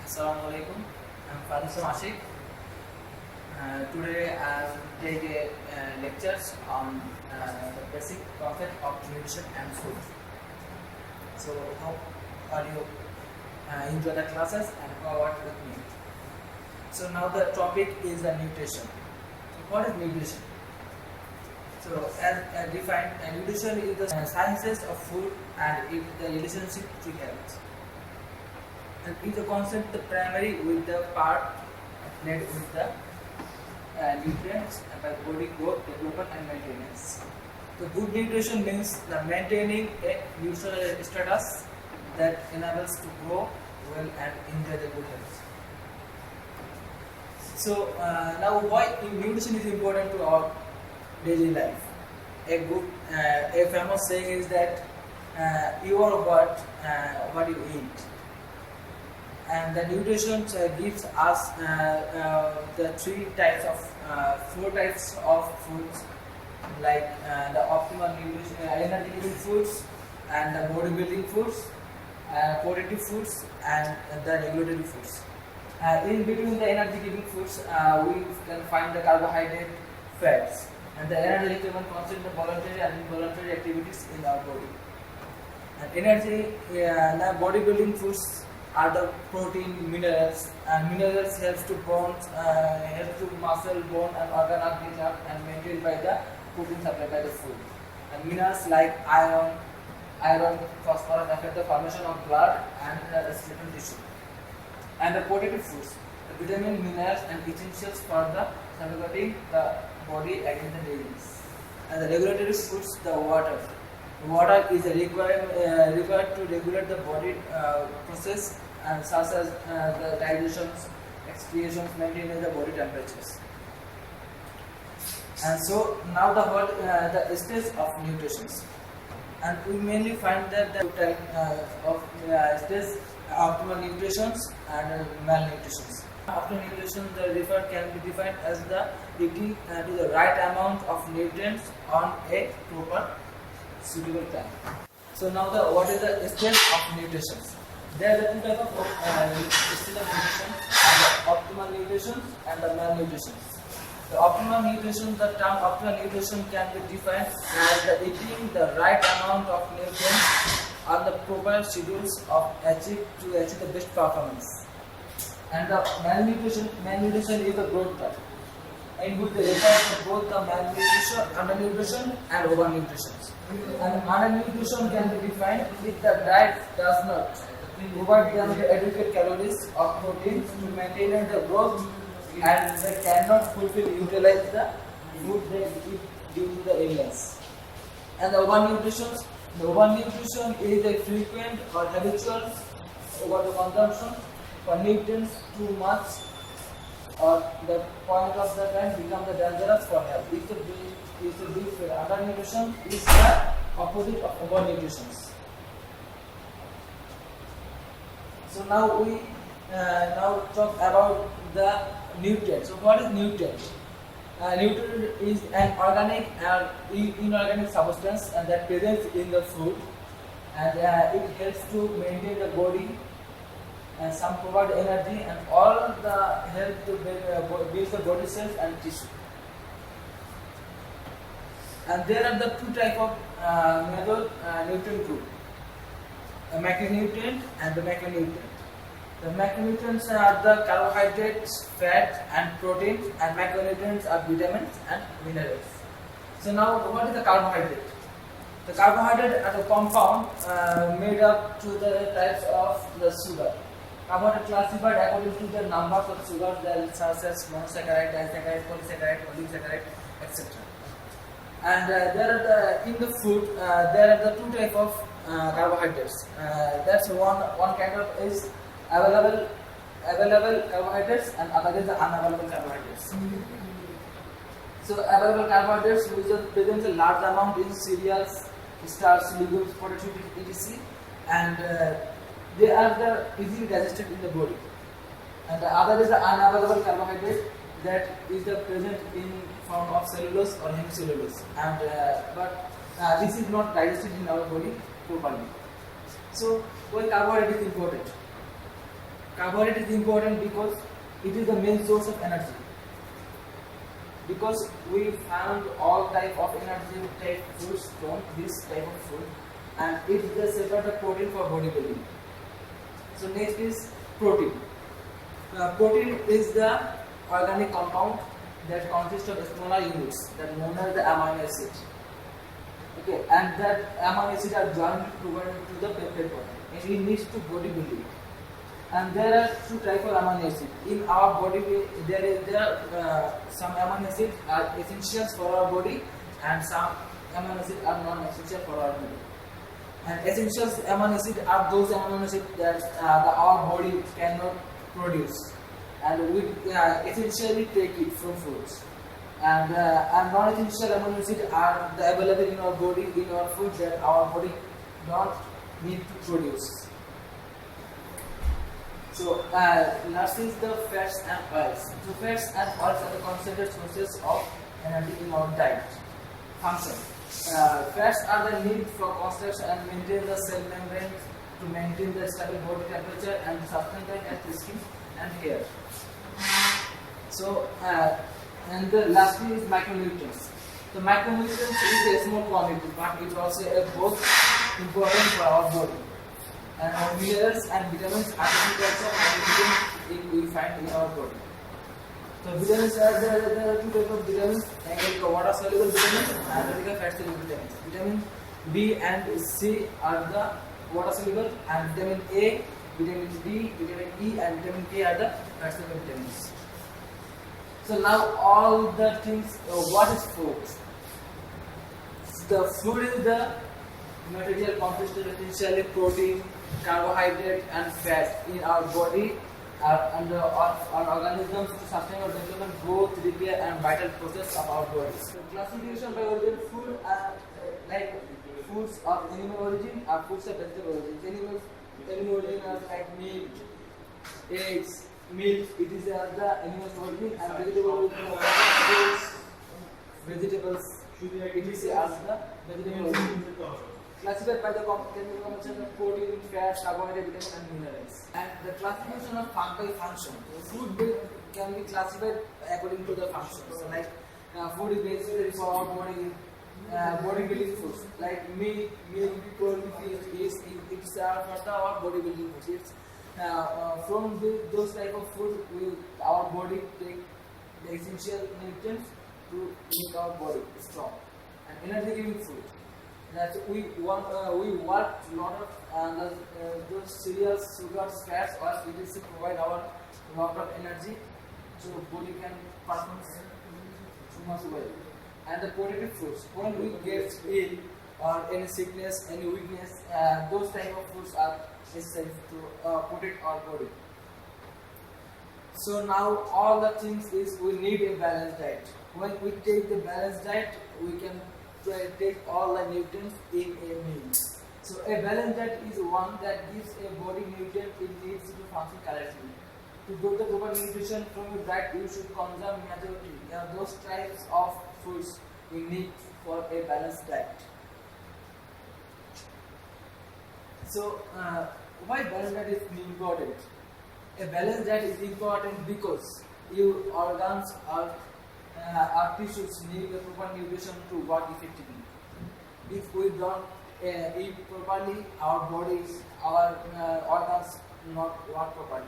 Assalamu alaikum. I'm Faris Ashik. Today I'll take a lectures on the basic concept of nutrition and food. So hope all you enjoy the classes and co-work with me. So now the topic is the nutrition. So what is nutrition? So as defined, nutrition is the sciences of food and the relationship to health. And is the concept the primary with the part played with the nutrients by body growth, development and maintenance. So good nutrition means the maintaining a nutritional status that enables to grow well and enjoy the good health. So now why nutrition is important to our daily life? A famous saying is that you are what you eat. And the nutrition gives us the four types of foods, like the optimal nutrition, energy giving foods, and the bodybuilding foods, protective foods, and the regulatory foods. In between the energy giving foods, we can find the carbohydrate, fats, and the energy requirement consists the voluntary and involuntary activities in our body. And energy, the bodybuilding foods are the protein, minerals, and minerals helps to bones, helps to muscle, bone, and organ are built up and maintained by the protein supplied by the food. And minerals like iron, phosphorus affect the formation of blood and the skeletal tissue. And the protective foods, the vitamin, minerals, and essentials for the safeguarding the body against the disease. And the regulatory foods, the water. Water is required to regulate the body process and such as the digestions, excretions, maintaining the body temperatures. And so now the stage of nutrition. And we mainly find that the type of stage optimal nutrition and malnutrition. Optimal nutrition, the can be defined as the eating to the right amount of nutrients on a proper suitable time. So now what is the stage of nutrition? There are two types of stage of nutrition: the optimal nutrition and the malnutrition. The optimal nutrition, the term optimal nutrition can be defined as the eating the right amount of nutrients on the proper schedules of achieve the best performance. And the malnutrition is the growth term, in which they refer to both the malnutrition, undernutrition, and overnutrition. And undernutrition can be defined if the diet does not provide them the adequate calories or proteins to maintain the growth, and they cannot utilize the food they eat due to the illness. And the overnutrition is a frequent or habitual over the consumption for nutrients too much, or the point of the time becomes dangerous for health. Undernutrition is the opposite of overnutrition. So now we talk about the nutrient. So what is nutrient? Nutrient is an organic and inorganic substance and that presents in the food, and it helps to maintain the body, and some provide energy, and all the help to build the body cells and tissue. And there are the two types of major nutrient group: a macronutrient and the macronutrient. The macronutrients are the carbohydrates, fat, and proteins, and macronutrients are vitamins and minerals. So now, what is the carbohydrate? The carbohydrate are the compound made up to the types of the sugar. Carbohydrate classified according to the numbers of sugars, such as monosaccharide, disaccharide, polysaccharide, polysaccharide, etc. And in the food there are the two types of carbohydrates. That's one kind of is available carbohydrates, and other is the unavailable carbohydrates. So available carbohydrates which present a large amount in cereals, starch, legumes, potatoes, etc. And they are easily digested in the body. And the other is the unavailable carbohydrate that is present in form of cellulose or hemicellulose, and but this is not digested in our body properly. So why carbohydrate is important? Carbohydrate is important because it is the main source of energy. Because we found all type of energy type foods from this type of food, and it is the separate the protein for bodybuilding. So next is protein. Protein is the organic compound that consists of smaller units that known as the amino acid. Okay, and that amino acid are joined together to the peptide protein, and it needs to bodybuilding. And there are two types of amino acid in our body. There are some amino acids are essentials for our body, and some amino acids are non-essential for our body. And essential amino acids are those amino acids that our body cannot produce, and we essentially take it from foods. And non-essential amino acids are available in our body, in our food, that our body don't need to produce. So last is the fats and oils. So fats and oils are the concentrated sources of energy in our diet. Function. Fats are the need for construction and maintain the cell membrane to maintain the stable body temperature and sustain the skin and hair. So and the lastly is micronutrients. The micronutrients is a small quantity, but it also both important for our body. And minerals and vitamins are the we find in our body. So vitamins are there are two types of vitamins, like water soluble vitamins and fat soluble vitamins. Vitamin B and C are the water soluble, and vitamin A, vitamin D, vitamin E and vitamin K are the fat soluble vitamins. So now all the things, what is food? The food is the material consisting of essentially protein, carbohydrate and fat in our body and our organisms to sustain our development, growth, repair and vital process of our bodies. So classification by origin, food are like foods of animal origin or foods of vegetable origin. Animal origin are like meat, eggs, milk, it is the animal origin, and vegetable origin are fruits, vegetables, it is the vegetable origin. Classified by the chemical combination of protein, fats, carbohydrate, vitamin and minerals. And the classification of by function. Food can be classified according to the function. So like food is basically for our bodybuilding foods. Like meat, milk, protein, fish, it's for our bodybuilding foods. From those type of food, our body take the essential nutrients to make our body strong. And energy giving food. That we work a lot of those cereals, sugars, fats, or it is to provide our lot of energy, so body can perform too much well. And the protective foods, when we get ill or any sickness, any weakness, those type of foods are necessary to protect our body. So now all the things is we need a balanced diet. When we take the balanced diet, we can take all the nutrients in a meal. So a balanced diet is one that gives a body nutrient it needs to function correctly. To get the proper nutrition from your diet, you should consume majority those types of foods we need for a balanced diet. So why balanced diet is important? A balanced diet is important because your organs our tissues need the proper nutrition to work effectively. If we don't eat properly, our bodies, our organs not work properly.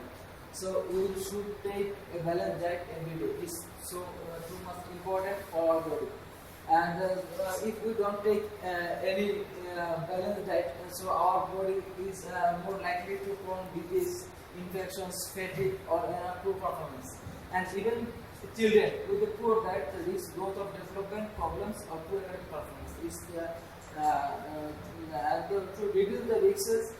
So we should take a balanced diet every day. It's so too much important for our body. And if we don't take any balanced diet, so our body is more likely to prone disease, infections, fatigue, or poor performance. And even children with a poor diet, the risk growth of development problems or poor performance is to reduce the risks.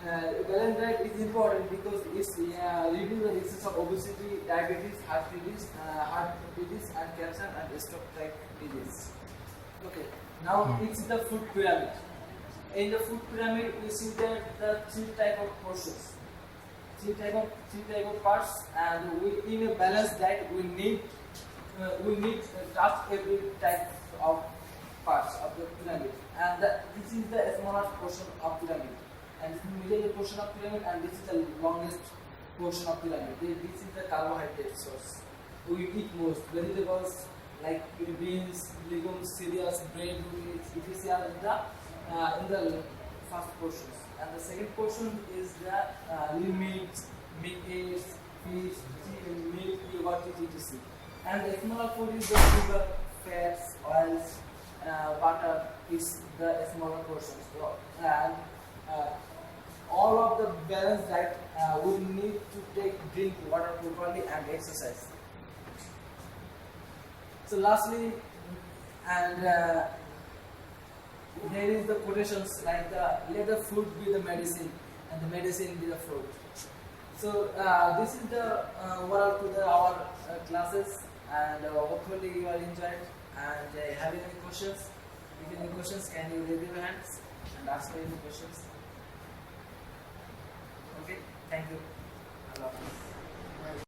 Balanced diet is important because it's reduce the risks of obesity, diabetes, heart disease, and cancer and stroke type disease. Okay, now it's the food pyramid. In the food pyramid, we see that the three type of portions. Three type of parts, and in a balanced diet we need touch every type of parts of the pyramid, and this is the smallest portion of pyramid. and this is the middle portion of pyramid, and this is the longest portion of pyramid. This is the carbohydrate source. We eat most vegetables like beans, legumes, cereals, bread, etc. In the first portions, and the second portion is the lean meat, eggs, fish, milk, yogurt, etc. And the smaller food is the sugar, fats, oils, butter is the smaller portions. So, and all of the balanced diet will need to drink water properly and exercise. So lastly, and here is the quotations like let the fruit be the medicine and the medicine be the fruit. So this is the overall to our classes, and hopefully you are enjoyed. And have you any questions? If you have any questions, can you raise your hands and ask me any questions? Okay, thank you.